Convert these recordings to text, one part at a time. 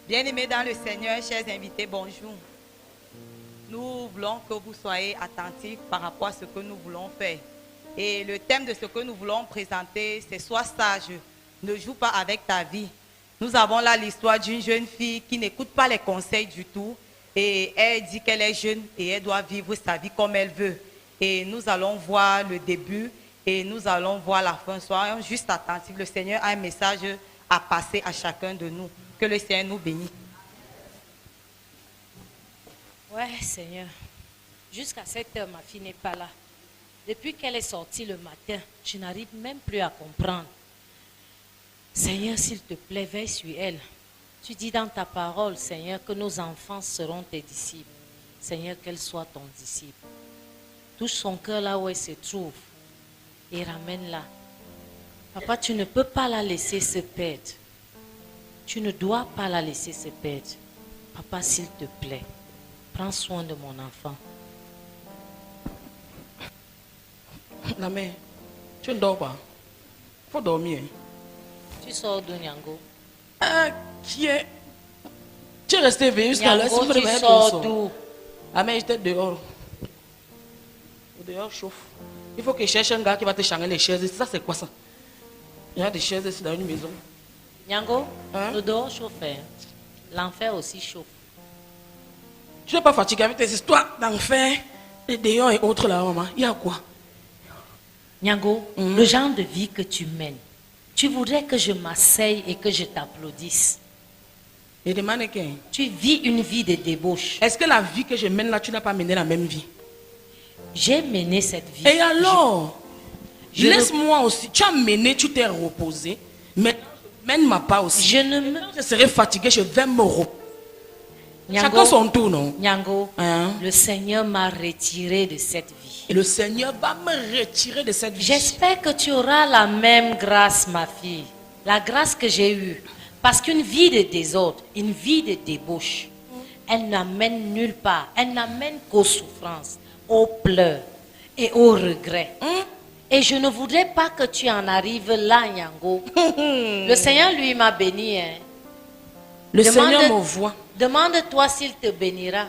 Bien-aimés dans le Seigneur, chers invités, bonjour. Nous voulons que vous soyez attentifs par rapport à ce que nous voulons faire. Et le thème de ce que nous voulons présenter, c'est « Sois sage, ne joue pas avec ta vie ». Nous avons là l'histoire d'une jeune fille qui n'écoute pas les conseils du tout. Et elle dit qu'elle est jeune et elle doit vivre sa vie comme elle veut. Et nous allons voir le début et nous allons voir la fin. Soyons juste attentifs. Le Seigneur a un message à passer à chacun de nous. Que le Seigneur nous bénisse. Ouais, Seigneur. Jusqu'à cette heure, ma fille n'est pas là. Depuis qu'elle est sortie le matin, je n'arrive même plus à comprendre. Seigneur, s'il te plaît, veille sur elle. Tu dis dans ta parole, Seigneur, que nos enfants seront tes disciples. Seigneur, qu'elle soit ton disciple. Touche son cœur là où elle se trouve et ramène-la. Papa, tu ne peux pas la laisser se perdre. Tu ne dois pas la laisser se perdre. Papa, s'il te plaît, prends soin de mon enfant. La mère, tu ne dors pas. Il faut dormir. Tu sors d'où, Nyango? Qui est... Tu es resté éveillé jusqu'à l'heure. Nyango, tu sors d'où? La mère, j'étais dehors. Le dehors chauffe. Il faut que je cherche un gars qui va te changer les chaises. Ça, c'est quoi ça? Il y a des chaises ici dans une maison. Nyango, Hein? le dehors chauffe. L'enfer aussi chauffe. Tu n'es pas fatigué avec tes histoires d'enfer, les dehors et autres là, maman. Il y a quoi? Nyango, le genre de vie que tu mènes, tu voudrais que je m'asseye et que je t'applaudisse. Et des mannequins. Tu vis une vie de débauche. Est-ce que la vie que je mène là, tu n'as pas mené la même vie? J'ai mené cette vie. Et alors? Je Laisse-moi aussi. Tu as mené, tu t'es reposé. Mais mène ma part aussi. Je serai fatigué, je vais me reposer. Chacun son tour, non? Nyango, Hein? le Seigneur m'a retiré de cette vie. Et le Seigneur va me retirer de cette vie. J'espère que tu auras la même grâce, ma fille. La grâce que j'ai eue. Parce qu'une vie de désordre, une vie de débauche, elle n'amène nulle part. Elle n'amène qu'aux souffrances, aux pleurs et aux regrets. Et je ne voudrais pas que tu en arrives là, Nyango. Le Seigneur, lui, m'a béni. Hein. Le Seigneur me voit. Demande-toi s'il te bénira.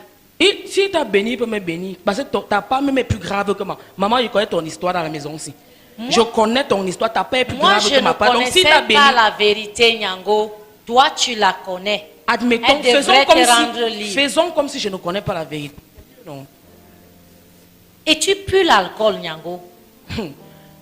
S'il t'a béni, il peut me bénir. Parce que ta part même est plus grave que moi. Maman, je connais ton histoire dans la maison aussi. Je connais ton histoire, ta part est plus grave que ma part. Donc si t'as béni... Moi, je ne connaissais pas la vérité, Nyango. Toi, tu la connais. Admettons, Elle devrait te rendre libre. faisons comme si je ne connais pas la vérité. Non. Et tu pues l'alcool, Nyango.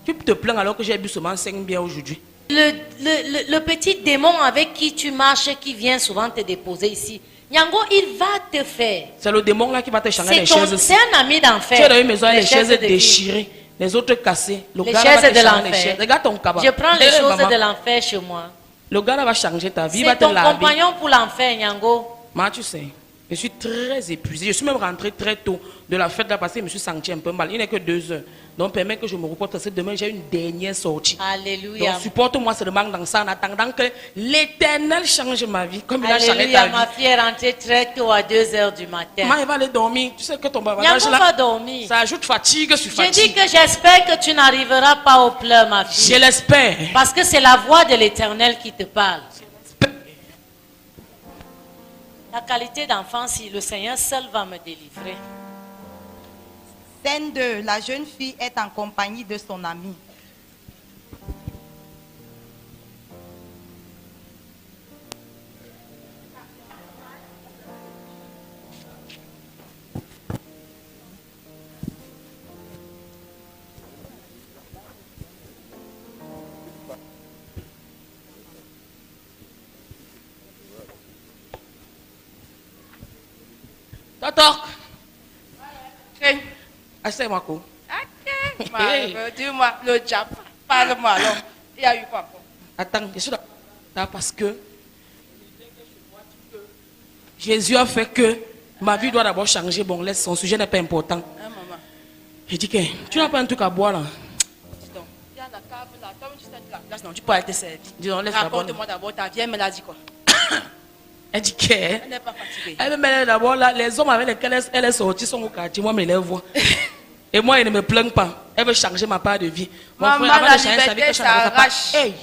Tu te plains alors que j'ai bu seulement 5 bières aujourd'hui. Le petit démon avec qui tu marches, qui vient souvent te déposer ici, Nyango, il va te faire. C'est le démon là qui va te changer les chaises. C'est un ami d'enfer. Tu es dans une maison, les chaises de déchirées, les autres cassées. Le Les gars là va chaises te de changer les l'enfer. chaises. Regarde ton cabas. Je prends les choses maman. de l'enfer chez moi. Le gars là va changer ta vie, il va C'est te ton laver. compagnon pour l'enfer, Nyango. Moi, tu sais, je suis très épuisé. Je suis même rentré très tôt de la fête là parce que je me suis senti un peu mal. Il n'est que 2 heures. Donc, permets que je me repose parce que demain, j'ai une dernière sortie. Alléluia. Donc, supporte-moi seulement dans ça en attendant que l'Éternel change ma vie comme il a changé Alléluia, ta vie. ma fille est rentrée très tôt à 2 heures du matin. Maman, elle va aller dormir. Tu sais que ton bavardage Nyango là, va dormir. ça ajoute fatigue sur J'ai fatigue. dit que j'espère que tu n'arriveras pas au pleurs, ma fille. Je l'espère. Parce que c'est la voix de l'Éternel qui te parle. La qualité d'enfant, si le Seigneur seul va me délivrer. Scène 2, la jeune fille est en compagnie de son ami. Totok. Assieds-moi quoi. Ok. Dis-moi, le diable, parle-moi alors. Il y a eu quoi? Attends, je suis là parce que Jésus a fait que ma vie doit d'abord changer. Bon, laisse, son sujet n'est pas important. Hein, maman? Je dis que tu n'as pas un truc à boire là. Dis donc, il y a la cave là. Toi, tu sais de la place, non, tu peux aller te servir. Dis donc, laisse d'abord. Raconte-moi d'abord ta vieille maladie quoi. Elle dit que Elle n'est pas fatiguée. elle me met d'abord là, les hommes avec lesquels elle est sortie sont au quartier, moi, je les vois. Et moi, elle ne me plaint pas. Elle veut changer ma part de vie. Mon Maman, frère, avant la de changer sa vie, liberté que je change sa part. s'arrache. Hey,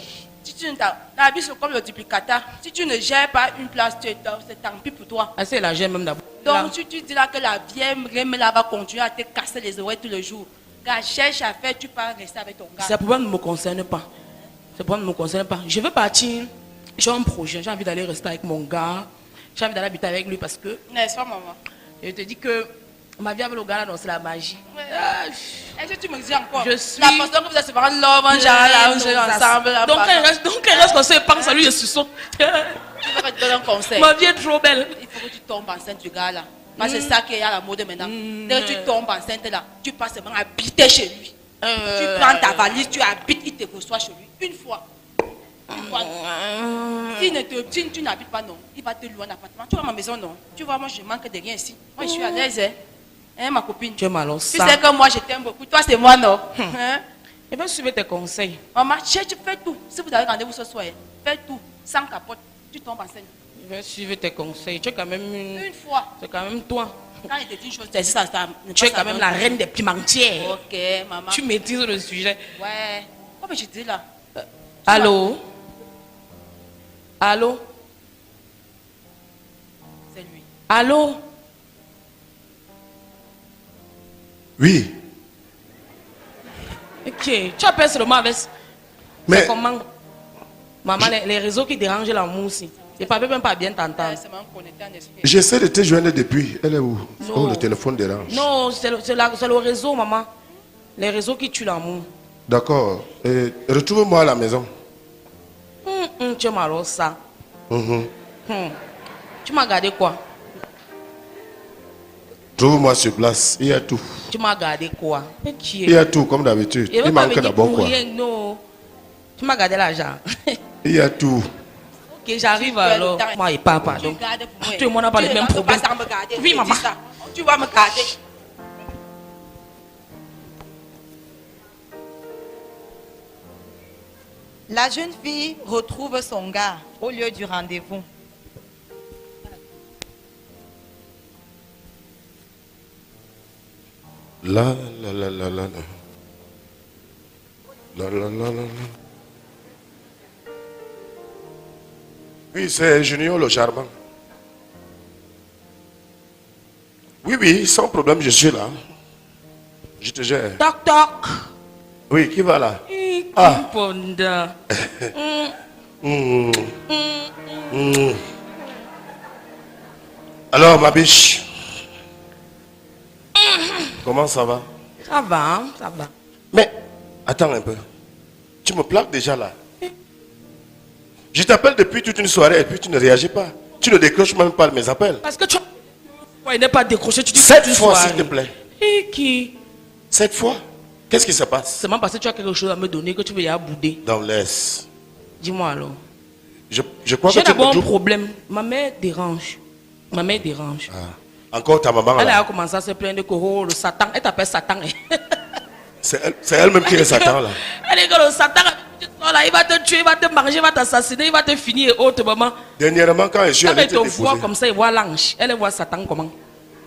Tu n'as La vie, c'est comme le duplicata. Si tu ne gères pas une place, c'est tant pis pour toi. Ah, c'est la gemme même d'abord. Donc, tu dis là que la vieille Rème là va continuer à te casser les oreilles tous les jours. Gars, cherche à faire, tu peux rester avec ton gars. Ce problème ne me concerne pas. Ce problème ne me concerne pas. Je veux partir. J'ai un projet. J'ai envie d'aller rester avec mon gars. J'ai envie d'aller habiter avec lui parce que. N'est-ce pas, maman? Je te dis que ma vie avec le gars là, non, c'est la magie. Est-ce que tu me dis encore? Je suis. La façon que vous êtes séparés, love, ensemble. Là, donc, quand il reste comme ça, il pense à lui, je suis son. Tu veux que je te donne un conseil? Ma vie est trop belle. Il faut que tu tombes enceinte du gars là. Parce que c'est ça qui est à la mode maintenant. Dès que tu tombes enceinte là, tu passes seulement à habiter chez lui. Tu prends ta valise, tu habites, il te reçoit chez lui. Une fois. Si tu n'habites pas, non, il va te louer un appartement. Tu vois ma maison, non. Tu vois, moi je manque de rien ici. Moi je suis à l'aise, hein, ma copine. Tu es malin, tu sais que moi je t'aime beaucoup. Toi c'est moi, non. Hein? Je vais suivre tes conseils. Maman, tu fais tout. Si vous avez rendez-vous ce soir, fais tout. Sans capote, tu tombes enceinte. Je vais suivre tes conseils. Tu es quand même une fois. C'est quand même toi. Quand il te dit une chose, c'est ça. Tu es quand même la reine des pimentières. Ok, maman. Tu maîtrises le sujet. Ouais. Comme je dis là. Allô? Allô? C'est lui. Allô? Oui. Ok. Tu appelles seulement avec. Mais comment? Maman, les réseaux qui dérangent l'amour aussi. Et papa même pas bien t'entendre. j'essaie de te joindre depuis. Elle est où? Non. Oh, le téléphone dérange. Non, c'est le réseau, maman. Les réseaux qui tuent l'amour. D'accord. Retrouve-moi à la maison. Tu m'as alors ça. Tu m'as gardé quoi? Trouve-moi sur place. Il y a tout. Tu m'as gardé quoi? Il y a tout, comme d'habitude. Il manque d'abord quoi? Non. Tu m'as gardé l'argent. Il y a tout. Ok, j'arrive alors. Moi et papa. Donc, tout le monde n'a pas les mêmes problèmes. Oui, maman. Tu vas me garder. La jeune fille retrouve son gars au lieu du rendez-vous. La la la la la la. La la la la. Oui, c'est Junior le charmant. Oui, oui, sans problème, je suis là. Je te gère. Toc toc. Oui, qui va là? Ah. Alors, ma biche. Comment ça va? Ça va, hein, ça va. Mais, attends un peu. Tu me plaques déjà là. Je t'appelle depuis toute une soirée et puis tu ne réagis pas. Tu ne décroches même pas mes appels. Parce que tu n'es pas décroché, tu dis 7 fois, s'il te plaît. Et qui? 7 fois? Qu'est-ce qui se passe? C'est même parce que tu as quelque chose à me donner que tu veux y aller bouder. Donc laisse. Dis-moi alors. Je crois que j'ai tu d'abord un joues. problème. Ma mère dérange. Ma mère dérange. Ah. Encore ta maman Elle là. a commencé à se plaindre que oh, le Satan. Elle t'appelle Satan. C'est elle-même qui est Satan là. Elle est que le Satan, là, il va te tuer, il va te manger, il va t'assassiner, il va te finir et autres, maman. Dernièrement, quand je suis Quand allé elle te te voit déposer. comme ça, il voit l'ange. Elle voit Satan comment?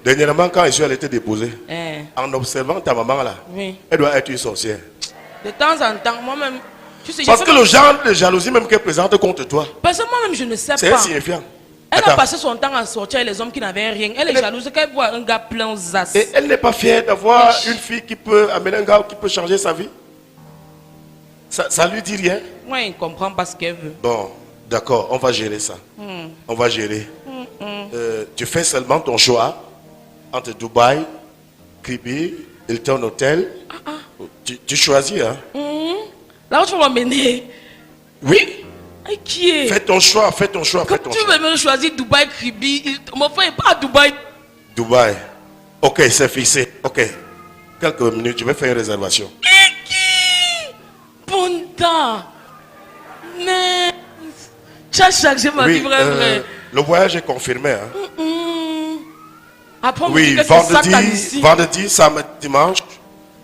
Dernièrement, quand je suis allé te déposer. Eh. En observant ta maman là. Oui. Elle doit être une sorcière. De temps en temps, moi-même. Tu sais, Parce que le genre de jalousie même qu'elle présente contre toi, parce que moi-même, je ne sais c'est pas. insignifiant. Elle a Attends. passé son temps à sortir avec les hommes qui n'avaient rien. Elle est jalouse quand elle voit un gars plein aux as. Et elle n'est pas fière d'avoir une fille qui peut amener un gars qui peut changer sa vie. Ça lui dit rien. Moi, elle ne comprend pas ce qu'elle veut. Bon, d'accord, on va gérer ça. On va gérer. Tu fais seulement ton choix entre Dubaï, Kribi, Hilton Hotel. Tu choisis, hein? Là où tu vas m'emmener. Oui. Et qui est? Fais ton choix, fais ton choix, fais Quand ton tu choix. veux même choisir Dubaï, Kribi, mon frère n'est pas à Dubaï. Dubaï. Ok, c'est fixé. Ok. Quelques minutes, je vais faire une réservation. Et qui? Bon temps. Mais. Tu as chargé ma vie, vrai. Le voyage est confirmé. Hein? Après, on me Oui, dit que c'est Satan ici. vendredi, samedi, dimanche.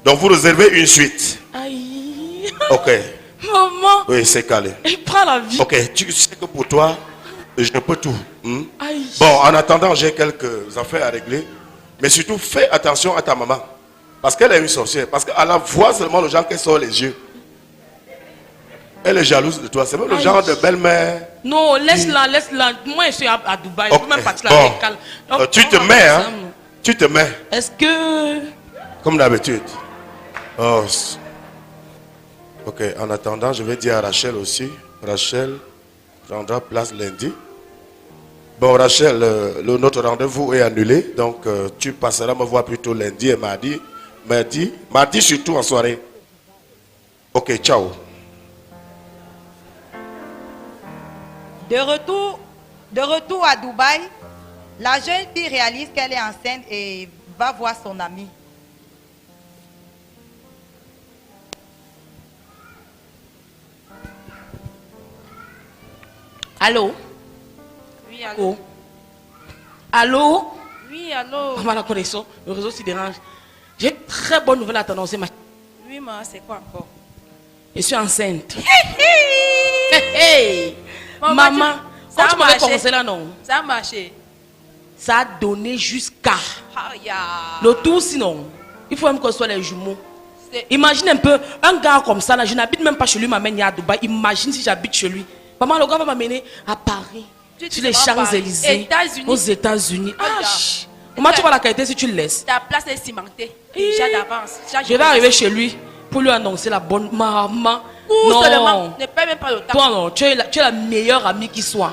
Donc vous réservez une suite. Aïe. Ok. Maman. Oui, c'est calé. Elle prend la vie. Ok, tu sais que pour toi, je peux tout. Aïe. Bon, en attendant, j'ai quelques affaires à régler. Mais surtout, fais attention à ta maman. Parce qu'elle est une sorcière. Parce qu'à la voix seulement, le gens qui sort les yeux. elle est jalouse de toi. C'est même le genre de belle-mère. Non, laisse-la, laisse-la. Moi, je suis à Dubaï. Je Ok, peux même partir bon. là avec elle. Tu te mets, hein? Tu te mets. Est-ce que... Comme d'habitude. Oh. Ok, en attendant, je vais dire à Rachel aussi. Rachel prendra place lundi. Bon, Rachel, notre rendez-vous est annulé. Donc, tu passeras me voir plutôt lundi et mardi. Mardi surtout en soirée. Ok, ciao. De retour à Dubaï, la jeune fille réalise qu'elle est enceinte et va voir son amie. Allô? Oui, allô. Oh. Allô? Oui, allô. Maman, la connexion, le réseau s'y dérange. J'ai une très bonne nouvelle à t'annoncer. Oui, maman, c'est quoi encore? Je suis enceinte. Hey, maman, quand tu m'avais commencé là, non? Ça a marché. Ça a donné jusqu'à... Ah, ya. Le tout, sinon, il faut même qu'on soit les jumeaux. C'est- Imagine un peu, un gars comme ça, là, je n'habite même pas chez lui, m'amène à Dubaï. Imagine si j'habite chez lui. Maman, le gars va m'amener à Paris, Tu sur dis les vraiment Champs-Élysées, Paris. États-Unis. aux États-Unis. Ah, Regarde. comment tu vois la qualité si tu le laisses? Ta place est cimentée. Déjà d'avance. Je vais arriver chez lui pour lui annoncer la bonne maman. Ou Non, seulement, ne perds même pas le temps. toi non, tu es la meilleure amie qui soit.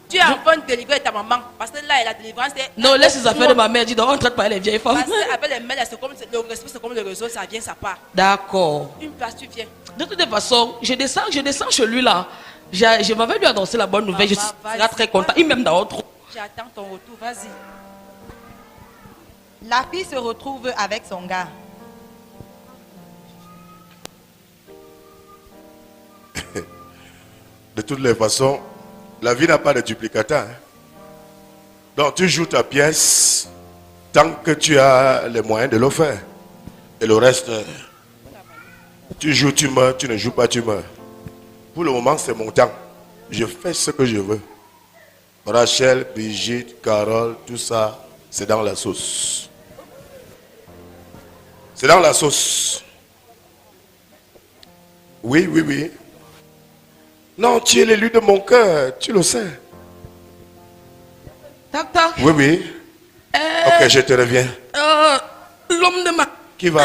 Tu es en train de délivrer ta maman. Parce que là, la délivrance est. Non, laisse les affaires de ma mère. Dis donc, on ne traite pas les vieilles femmes. Parce qu'avec les mails, c'est comme le respect, c'est comme le réseau, ça vient, ça part. D'accord. Une place, tu viens. De toute façon, je descends chez lui là. Je m'avais lui annoncer la bonne nouvelle. Maman, Je serai vas-y. très content. Il m'aime d'avoir trop. J'attends ton retour, vas-y. La fille se retrouve avec son gars. De toutes les façons, la vie n'a pas de duplicata. Hein. Donc tu joues ta pièce tant que tu as les moyens de le faire. Et le reste, tu joues, tu meurs, tu ne joues pas, tu meurs. Pour le moment, c'est mon temps. Je fais ce que je veux. Rachel, Brigitte, Carole, tout ça, c'est dans la sauce. C'est dans la sauce. Oui, oui, oui. Non, tu es l'élu de mon cœur, tu le sais. Tac, tac. Oui, oui. Ok, je te reviens. L'homme de ma... Qui va?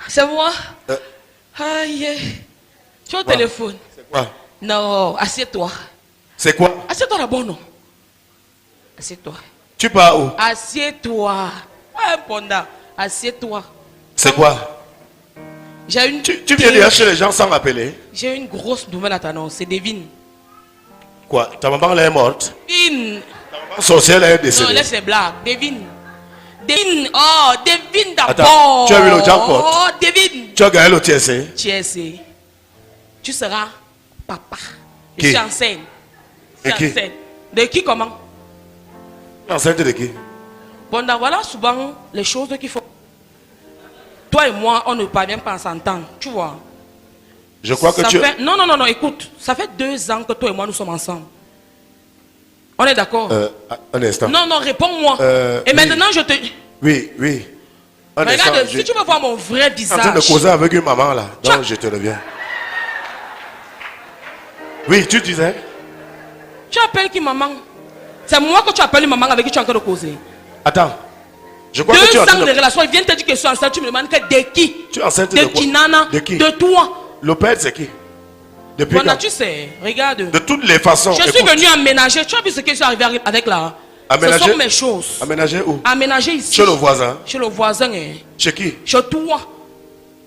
C'est moi. Euh, Aïe. Tu es au quoi? téléphone. C'est quoi? Non, assieds-toi. C'est quoi? Assieds-toi d'abord, non. Assieds-toi. Tu pars où? Assieds-toi. Ah, Ponda. Assieds-toi. C'est quoi? J'ai une... Tu viens de chez les gens sans m'appeler? J'ai une grosse nouvelle à t'annoncer. Devine. Quoi? Ta maman elle est morte? Devine. Sorcière elle est Non, décédée. laisse les blagues. Devine. Devine. Oh, devine d'abord. Attends, tu as vu le jackpot? Oh, devine. Tu as gagné le TSC? Tu es... Tu seras papa. Je Qui? suis enceinte. Je Et suis qui? enceinte. De qui, comment? Enceinte de qui? Bon, donc voilà souvent les choses qu'il faut. Toi et moi, on ne parvient pas à s'entendre. Tu vois? Je crois que Ça tu... fait... Non, non, non, non, écoute. Ça fait 2 ans que toi et moi, nous sommes ensemble. On est d'accord? Un instant. Non, non, réponds-moi. Et oui. maintenant, je te... Oui, oui. Un instant, Regarde, je si tu veux voir mon vrai suis en train visage... de causer avec une maman là. Tu as- Donc je te reviens. Oui, tu disais? Tu appelles qui, maman? C'est moi que tu appelles maman avec qui tu es en train de causer. Attends. Je crois 2 que tu es en train ans de de... relation, il vient te dire que je suis enceinte, tu me demandes que de qui? Tu es enceinte De de quoi? qui, Nana? De qui? De toi. Le père, c'est qui? Depuis Bon, quand? tu sais, regarde. De toutes les façons. Je suis écoute, venu aménager. Tu as vu ce que je suis arrivé avec là? Aménager? Ce sont mes choses. Aménager où? Aménager ici. Chez le voisin. Chez le voisin. Hein. Chez qui? Chez toi.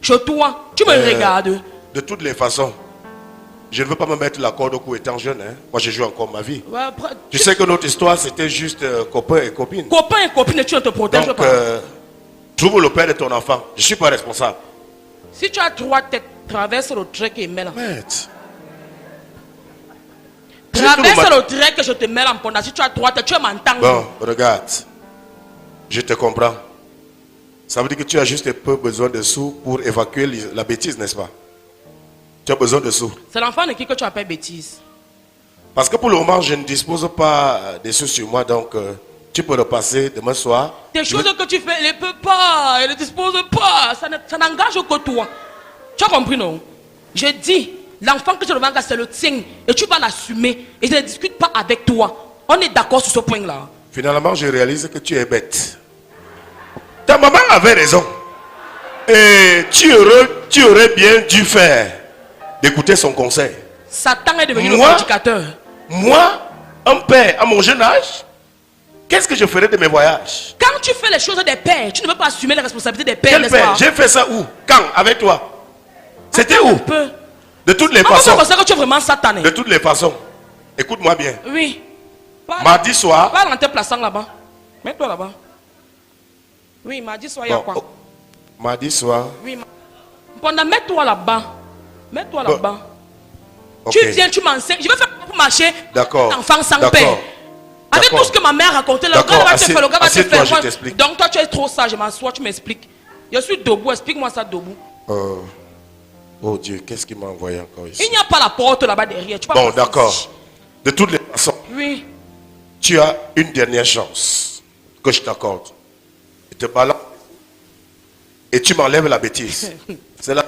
Chez toi. Tu me regardes. De toutes les façons. Je ne veux pas me mettre la corde au cou étant jeune. Hein. Moi, je joue encore ma vie. Ouais, après, Tu sais que notre histoire, c'était juste copains et copines. copain et copine, tu ne te protèges Donc, pas. trouve le père de ton enfant. Je ne suis pas responsable. Si tu as 3 têtes, traverse le trait et mets là. Maître. Traverse le trait que je te mets en pondant. Si tu as 3 têtes, tu m'entends. Bon, regarde. Je te comprends. Ça veut dire que tu as juste un peu besoin de sous pour évacuer la bêtise, n'est-ce pas? Tu as besoin de sous. C'est l'enfant de qui que tu appelles bêtise. Parce que pour le moment, je ne dispose pas des sous sur moi. Donc, tu peux le passer demain soir. Des choses que tu fais, elle ne peut pas, elle ne dispose pas. Ça n'engage que toi. Tu as compris, non? Je dis L'enfant que je demande, c'est le tien. Et tu vas l'assumer. Et je ne discute pas avec toi. On est d'accord sur ce point-là. Finalement, je réalise que tu es bête. Ta maman avait raison. Et tu aurais bien dû faire d'écouter son conseil. Satan est devenu Moi? le prédicateur. Moi, un père à mon jeune âge, qu'est-ce que je ferais de mes voyages? Quand tu fais les choses des pères, tu ne veux pas assumer les responsabilités des pères, Quel n'est-ce père? pas? J'ai fait ça où? Quand? Avec toi? C'était Attends où? un peu. De toutes les On va façons. penser que tu es vraiment satané. De toutes les façons. Écoute-moi bien. Oui. Mardi soir. Parle en te plaçant là-bas. Mets-toi là-bas. Oui, mardi soir, il y a Bon, quoi? oh, mardi soir. Oui, pendant, mets-toi là-bas. Mets-toi Bon, là-bas. ok. Tu viens, tu m'enseignes. Je vais faire pour marcher. D'accord. Enfant sans D'accord. père. Avec D'accord. tout ce que ma mère racontait, le gars D'accord. va te faire, le gars va te Assieds-toi, faire. je t'explique. Donc toi, tu es trop sage. Je m'assois, tu m'expliques. Je suis debout. Explique-moi ça debout. Oh Dieu, qu'est-ce qui m'a envoyé encore ici? Il n'y a pas la porte là-bas derrière. Tu vas Bon, passer d'accord. ici. De toutes les façons, Oui. tu as une dernière chance que je t'accorde. Je te balance et tu m'enlèves la bêtise. C'est là.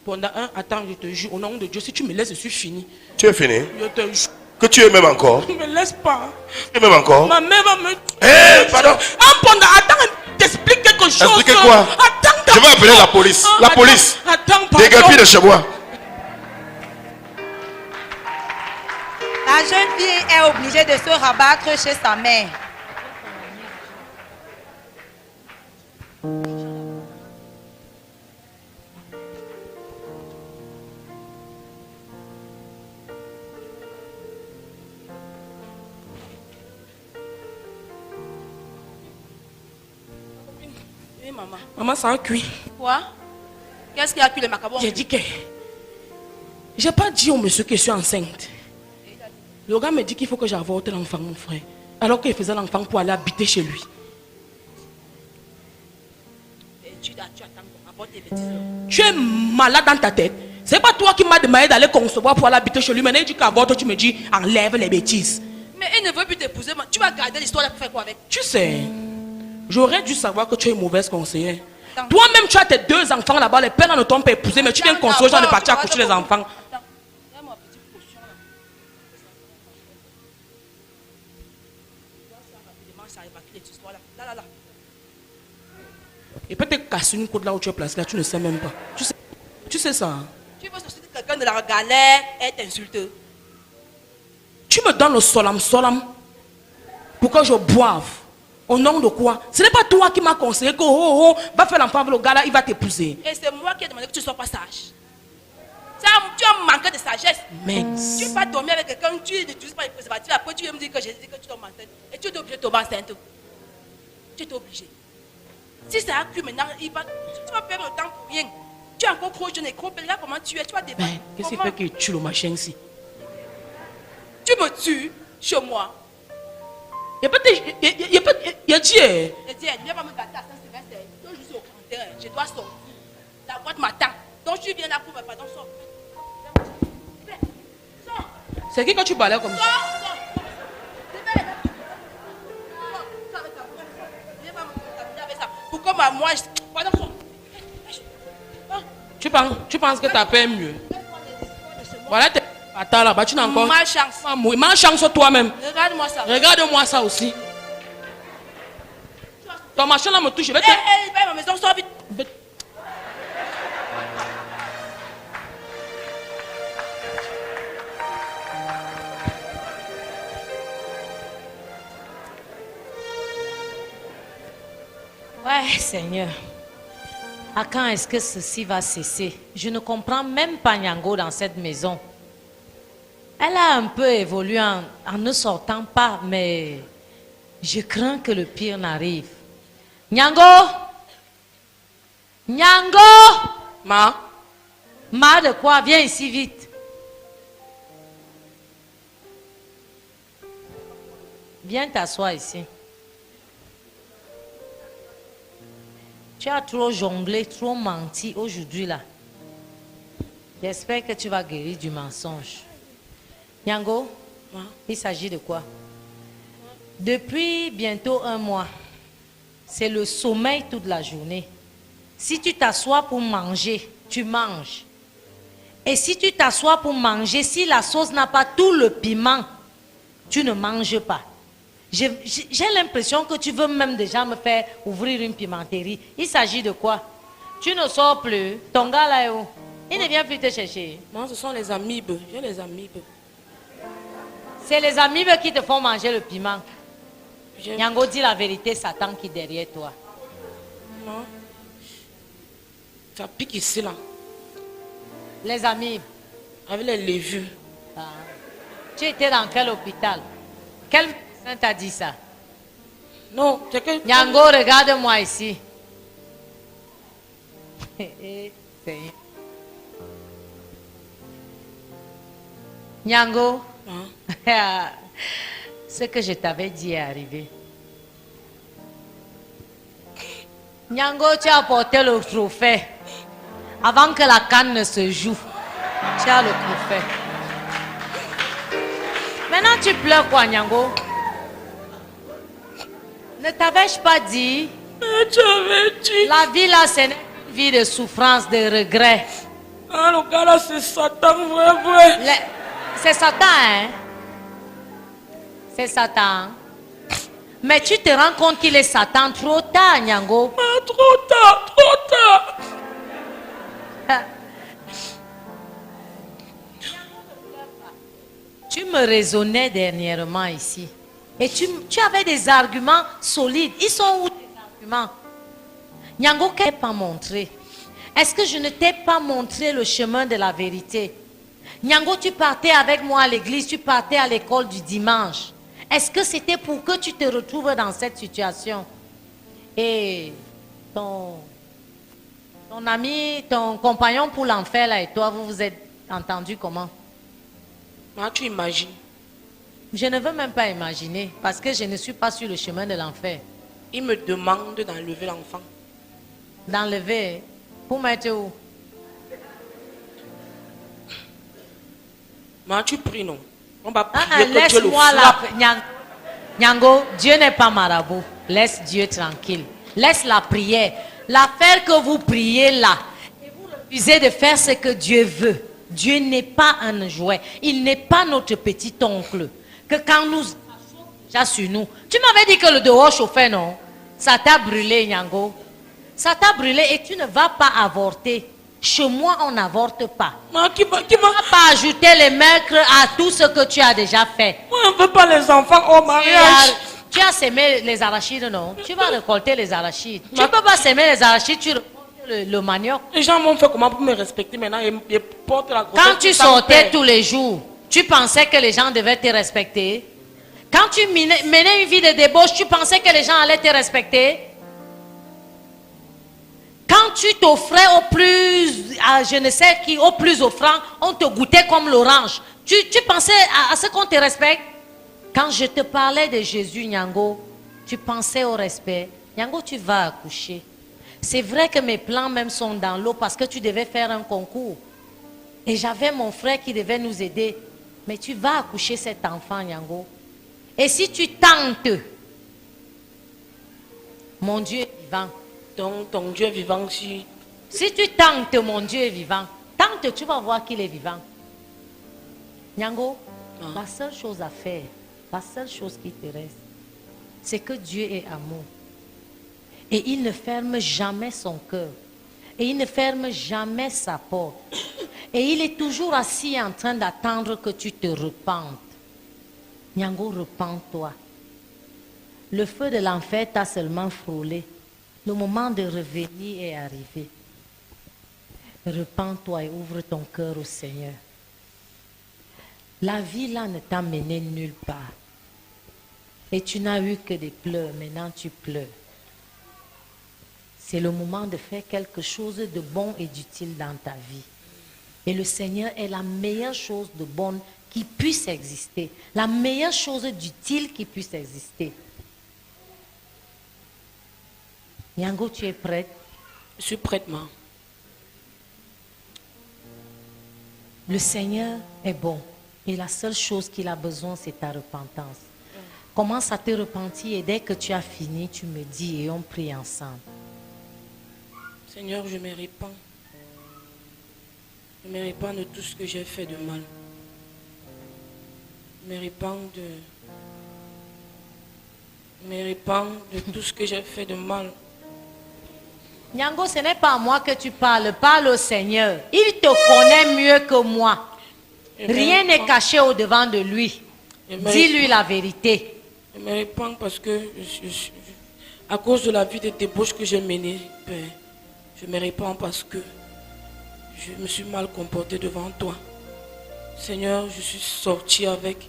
Pendant attends, je te jure, au nom de Dieu, si tu me laisses, je suis fini. Tu es fini. Je te jure. Que tu es même encore. Ne me laisse pas. Tu es même encore. Ma mère va me... Pardon. Pendant, attends, t'explique quelque chose. Expliquez quoi? Attends. Je vais appeler la police. La Attends, police. Attends, Dégueule de chez moi. La jeune fille est obligée de se rabattre chez sa mère. Oui, maman. Maman, ça a cuit. Quoi? Qu'est-ce qu'il y a cuit le macaron? J'ai dit que... J'ai pas dit au monsieur que je suis enceinte. Le gars me dit qu'il faut que j'avorte l'enfant, mon frère. Alors qu'il faisait l'enfant pour aller habiter chez lui. Et tu attends qu'on apporte tes bêtises. Tu es malade dans ta tête. C'est pas toi qui m'as demandé d'aller concevoir pour aller habiter chez lui. Maintenant, il dit qu'avorte, tu me dis enlève les bêtises. Mais il ne veut plus t'épouser. Tu vas garder l'histoire là pour faire quoi avec? Tu sais, j'aurais dû savoir que tu es une mauvaise conseillère. Attends. Toi-même, tu as tes 2 enfants là-bas. Les pères ne t'ont pas épousé, mais tu viens Attends, conseiller aux gens de d'abord, partir tu vas accoucher les d'abord- enfants. Attends, donne-moi un petit potion là. Ça évacue les histoires là. Là, là, là. Et peut-être casser une côte là où tu es placé, là, tu ne sais même pas. Tu sais ça. Hein? Tu veux sortir quelqu'un de la galère et t'insulter. Tu me donnes le solam pour que je boive. Au nom de quoi? Ce n'est pas toi qui m'as conseillé que va faire l'enfant avec le gars là, il va t'épouser. Et c'est moi qui ai demandé que tu ne sois pas sage. Tu as manqué de sagesse. Mince. Tu vas dormir avec quelqu'un, tu n'utilises pas les préservatifs. Après, tu viens me dire que j'ai dit que tu tombes enceinte. Et tu es obligé de tomber enceinte. Tu es obligé. Si ça a cru maintenant, tu vas perdre le temps pour rien. Tu es encore trop jeune et trop belle. Regarde comment tu es. Tu vas débattre. Ben, qu'est-ce qui fait que tu le machin ici? Tu me tues chez moi. Il a dit. Je dis, viens pas me gâter à Saint-Sylvestre. Donc, je suis au canter. Je dois sortir. La boîte m'attend. Donc, tu viens là pour me pardon. Sors. Sors. C'est qui quand tu balais comme ça? Sors. Pourquoi moi, pardon, sors. Tu penses que tu as fait mieux? Voilà, attends là-bas, tu n'as encore. Malchance. Malchance toi-même. Regarde-moi ça. Regarde-moi ça aussi. Ton machin là me touche. Je vais te. Hé, va à ma maison, sors vite. Ouais, Seigneur. À quand est-ce que ceci va cesser? Je ne comprends même pas Nyango dans cette maison. Elle a un peu évolué en ne sortant pas, mais je crains que le pire n'arrive. Nyango! Nyango! Ma de quoi? Viens ici vite. Viens t'asseoir ici. Tu as trop jonglé, trop menti aujourd'hui là. J'espère que tu vas guérir du mensonge. Nyango, il s'agit de quoi? Depuis bientôt 1 mois, c'est le sommeil toute la journée. Si tu t'assois pour manger, tu manges. Et si tu t'assois pour manger, si la sauce n'a pas tout le piment, tu ne manges pas. J'ai l'impression que tu veux même déjà me faire ouvrir une pimenterie. Il s'agit de quoi? Tu ne sors plus. Ton gars là est où? Il ne vient plus te chercher. Non, ce sont les amibes. J'ai les amibes. C'est les amibes qui te font manger le piment. Nyango, dit la vérité, Satan qui est derrière toi. Non. Ça pique ici là. Les amibes. Avec les levures. Ah. Tu étais dans quel hôpital? Quel médecin t'a dit ça? Non, c'est que... Nyango, regarde-moi ici. Seigneur. Nyango, Hein? ce que je t'avais dit est arrivé. Nyango, tu as apporté le trophée. Avant que la canne ne se joue, tu as le trophée. Maintenant, tu pleures quoi, Nyango? Ne t'avais-je pas dit? Tu avais dit... La vie là, c'est une vie de souffrance, de regret. Ah, le gars là, c'est Satan, vrai. C'est Satan, hein? C'est Satan. Mais tu te rends compte qu'il est Satan trop tard, Nyango. Ah, trop tard, trop tard. Tu me raisonnais dernièrement ici. Et tu avais des arguments solides. Ils sont où tes arguments? Nyango, qu'est-ce que je t'ai pas montré? Est-ce que je ne t'ai pas montré le chemin de la vérité? Nyango, tu partais avec moi à l'église, tu partais à l'école du dimanche. Est-ce que c'était pour que tu te retrouves dans cette situation? Et ton ami, ton compagnon pour l'enfer là et toi, vous vous êtes entendus comment? Ah, tu imagines. Je ne veux même pas imaginer parce que je ne suis pas sur le chemin de l'enfer. Il me demande d'enlever l'enfant. D'enlever? Pour mettre où? Mais tu pries, non? On va prier que Dieu le laisse-moi frappe. Nyango, Dieu n'est pas marabout. Laisse Dieu tranquille. Laisse la prière. L'affaire que vous priez là, et vous refusez de faire ce que Dieu veut. Dieu n'est pas un jouet. Il n'est pas notre petit oncle. Que quand nous déjà sur nous. Tu m'avais dit que le dehors chauffait, non? Ça t'a brûlé, Nyango. Ça t'a brûlé et tu ne vas pas avorter. Chez moi, on n'avorte pas. Mais qui Tu ne vas pas ajouter les meurtres à tout ce que tu as déjà fait. Moi, on ne veut pas les enfants au mariage. Tu as semé les arachides, non? Tu vas récolter les arachides. Tu ne peux pas semer les arachides, tu récoltes le manioc. Les gens m'ont fait comment pour me respecter maintenant? Ils portent la grossesse. Quand tu sortais tous les jours, tu pensais que les gens devaient te respecter. Quand tu menais une vie de débauche, tu pensais que les gens allaient te respecter. Quand tu t'offrais au plus, je ne sais qui, au plus offrant, on te goûtait comme l'orange. Tu pensais à ce qu'on te respecte. Quand je te parlais de Jésus, Nyango, tu pensais au respect. Nyango, tu vas accoucher. C'est vrai que mes plans même sont dans l'eau parce que tu devais faire un concours. Et j'avais mon frère qui devait nous aider. Mais tu vas accoucher cet enfant, Nyango. Et si tu tentes, mon Dieu est vivant. Donc, ton Dieu vivant aussi. Si tu tentes, mon Dieu est vivant. Tente, tu vas voir qu'il est vivant. Nyango, la seule chose à faire, la seule chose qui te reste, c'est que Dieu est amour. Et il ne ferme jamais son cœur. Et il ne ferme jamais sa porte. Et il est toujours assis en train d'attendre que tu te repentes. Nyango, repens-toi. Le feu de l'enfer t'a seulement frôlé. Le moment de revenir est arrivé. Repens-toi et ouvre ton cœur au Seigneur. La vie là ne t'a mené nulle part. Et tu n'as eu que des pleurs. Maintenant tu pleures. C'est le moment de faire quelque chose de bon et d'utile dans ta vie. Et le Seigneur est la meilleure chose de bonne qui puisse exister. La meilleure chose d'utile qui puisse exister. Nyango, tu es prête? Je suis prête, maman. Le Seigneur est bon. Et la seule chose qu'il a besoin, c'est ta repentance. Commence à te repentir et dès que tu as fini, tu me dis et on prie ensemble. Seigneur, je me répands. Je me répands de tout ce que j'ai fait de mal. Je me répands de tout ce que j'ai fait de mal. Nyango, ce n'est pas à moi que tu parles. Parle au Seigneur. Il te connaît mieux que moi. Rien n'est caché au-devant de lui. Dis-lui la vérité. Je me répands parce que, à cause de la vie de débauche que j'ai menée, Père, je me répands parce que je me suis mal comporté devant toi. Seigneur, je suis sorti avec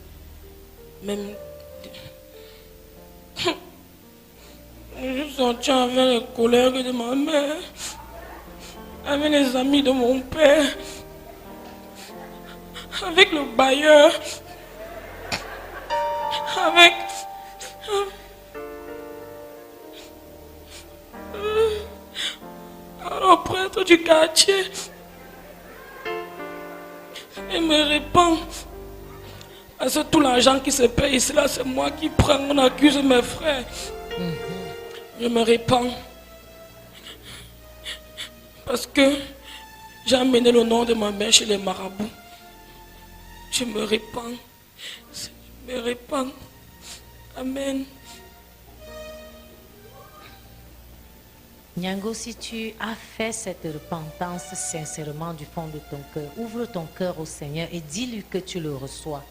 même... Je suis sorti avec les collègues de ma mère, avec les amis de mon père, avec le bailleur, avec... le prêtre du quartier. Et me répand. Parce que tout l'argent qui se paye ici, là, c'est moi qui prends. On accuse mes frères. Je me répands. Parce que j'ai amené le nom de ma mère chez les marabouts. Je me répands. Je me répands. Amen. Nyango, si tu as fait cette repentance sincèrement du fond de ton cœur, ouvre ton cœur au Seigneur et dis-lui que tu le reçois.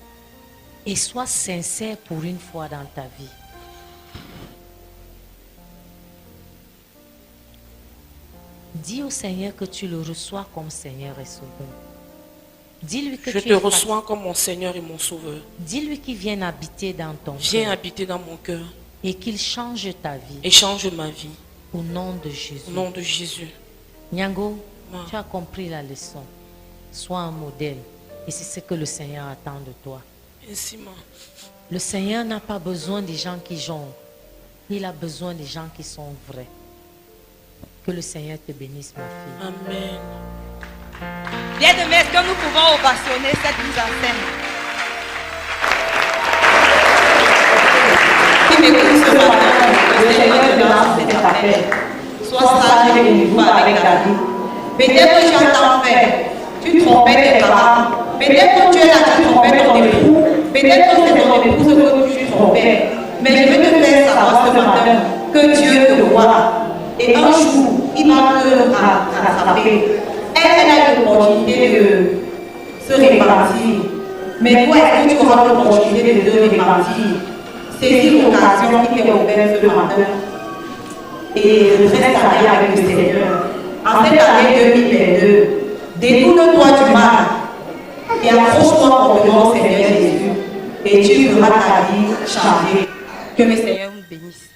Et sois sincère pour une fois dans ta vie. Dis au Seigneur que tu le reçois comme Seigneur et Sauveur. Dis-lui que je te reçois comme mon Seigneur et mon Sauveur. Dis-lui qu'il vienne habiter dans ton cœur. Viens habiter dans mon cœur. Et qu'il change ta vie. Et change ma vie. Au nom de Jésus. Au nom de Jésus. Nyango, tu as compris la leçon. Sois un modèle. Et c'est ce que le Seigneur attend de toi. Merci, ma. Le Seigneur n'a pas besoin des gens qui jonglent. Il a besoin des gens qui sont vrais. Que le Seigneur te bénisse, ma fille. Amen. Bien-aimés, est-ce que nous pouvons ovationner cette mise en scène? Qui m'écoute ce matin, le Seigneur te lance cet appel. Sois sage et renouveau avec la vie. Peut-être que tu as tant fait. Tu trompais tes parents. Peut-être que tu es là, tu trompais ton époux. Peut-être que c'est ton épouse que tu trompais. Mais je veux te faire savoir ce matin que Dieu te voit. Et un jour, il va te rattraper. Elle a l'opportunité de se repentir. Mais toi, est-ce que tu auras l'opportunité de te repentir? Saisis l'occasion qui t'est ouverte ce matin et redresse ta vie avec le Seigneur. En cette année 2022, détourne-toi du mal et accroche-toi complètement au Seigneur Jésus. Et tu verras ta vie changer. Que le Seigneur vous bénisse.